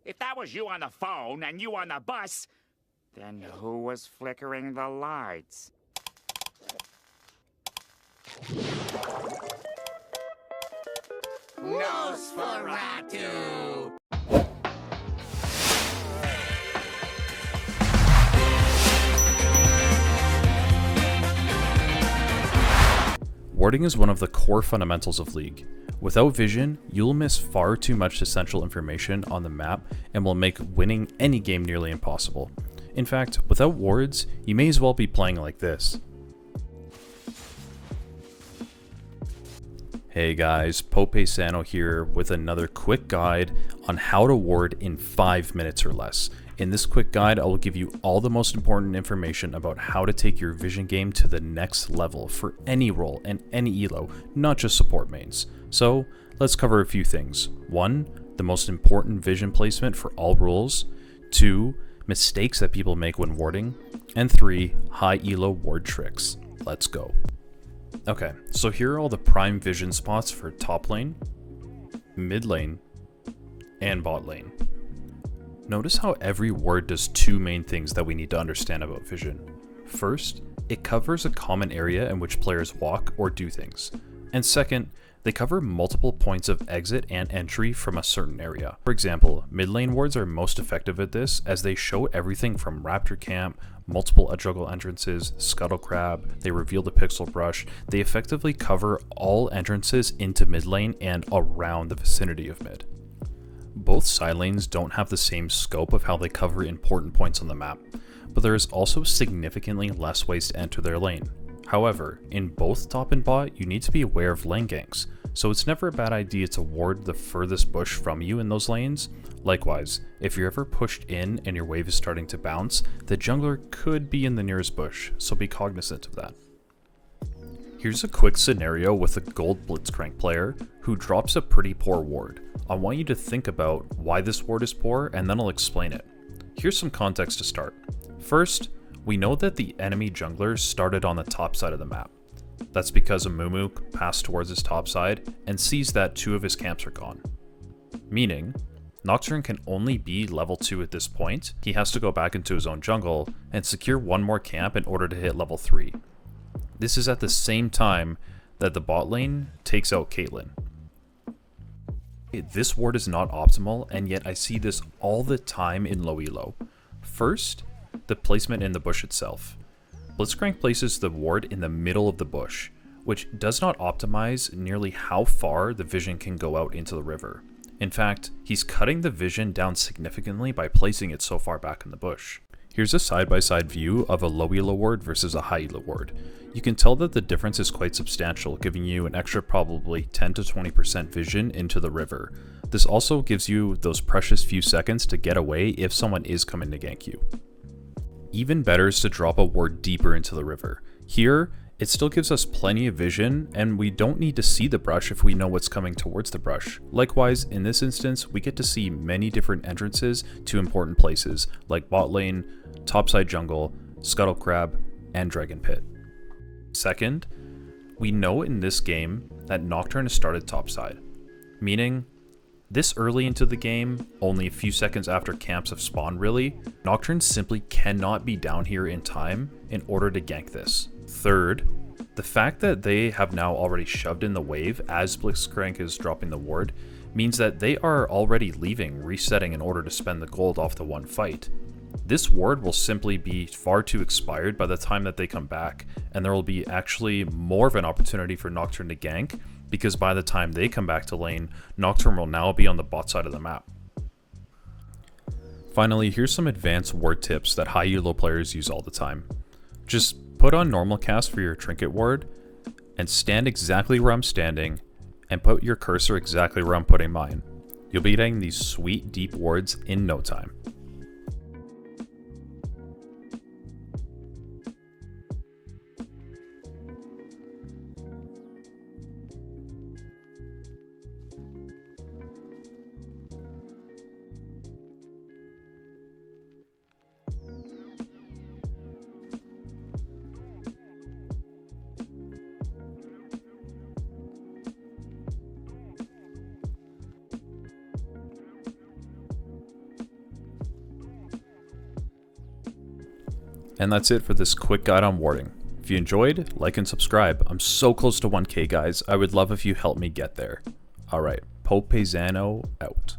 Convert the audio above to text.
If that was you on the phone and you on the bus, then who was flickering the lights? Nosferatu! Warding is one of the core fundamentals of League. Without vision, you'll miss far too much essential information on the map and will make winning any game nearly impossible. In fact, without wards, you may as well be playing like this. Hey guys, Pope Sano here with another quick guide on how to ward in 5 minutes or less. In this quick guide, I will give you all the most important information about how to take your vision game to the next level for any role and any elo, not just support mains. So, let's cover a few things. 1. The most important vision placement for all roles. 2. Mistakes that people make when warding. And 3. High elo ward tricks. Let's go. Okay, so here are all the prime vision spots for top lane, mid lane, and bot lane. Notice how every ward does two main things that we need to understand about vision. First, it covers a common area in which players walk or do things. And second, they cover multiple points of exit and entry from a certain area. For example, mid lane wards are most effective at this as they show everything from Raptor Camp, multiple juggle entrances, Scuttle Crab, they reveal the Pixel Brush. They effectively cover all entrances into mid lane and around the vicinity of mid. Both side lanes don't have the same scope of how they cover important points on the map, but there is also significantly less ways to enter their lane. However, in both top and bot, you need to be aware of lane ganks, so it's never a bad idea to ward the furthest bush from you in those lanes. Likewise, if you're ever pushed in and your wave is starting to bounce, the jungler could be in the nearest bush, so be cognizant of that. Here's a quick scenario with a gold Blitzcrank player who drops a pretty poor ward. I want you to think about why this ward is poor and then I'll explain it. Here's some context to start. First, we know that the enemy jungler started on the top side of the map. That's because Amumu passed towards his top side and sees that 2 of his camps are gone. Meaning, Nocturne can only be level 2 at this point. He has to go back into his own jungle and secure one more camp in order to hit level 3. This is at the same time that the bot lane takes out Caitlyn. This ward is not optimal, and yet I see this all the time in low elo. First, the placement in the bush itself. Blitzcrank places the ward in the middle of the bush, which does not optimize nearly how far the vision can go out into the river. In fact, he's cutting the vision down significantly by placing it so far back in the bush. Here's a side-by-side view of a low elo ward versus a high elo ward. You can tell that the difference is quite substantial, giving you an extra probably 10 to 20% vision into the river. This also gives you those precious few seconds to get away if someone is coming to gank you. Even better is to drop a ward deeper into the river. Here, it still gives us plenty of vision, and we don't need to see the brush if we know what's coming towards the brush. Likewise, in this instance, we get to see many different entrances to important places, like bot lane, topside jungle, Scuttle Crab, and Dragon Pit. Second, we know in this game that Nocturne has started topside, meaning this early into the game, only a few seconds after camps have spawned really, Nocturne simply cannot be down here in time in order to gank this. Third, the fact that they have now already shoved in the wave as Blitzcrank is dropping the ward means that they are already leaving, resetting in order to spend the gold off the one fight. This ward will simply be far too expired by the time that they come back, and there will be actually more of an opportunity for Nocturne to gank, because by the time they come back to lane, Nocturne will now be on the bot side of the map. Finally, here's some advanced ward tips that high elo players use all the time. Just put on normal cast for your trinket ward, and stand exactly where I'm standing, and put your cursor exactly where I'm putting mine. You'll be getting these sweet deep wards in no time. And that's it for this quick guide on warding. If you enjoyed, like and subscribe. I'm so close to 1K, guys. I would love if you help me get there. Alright, Pope Paisano out.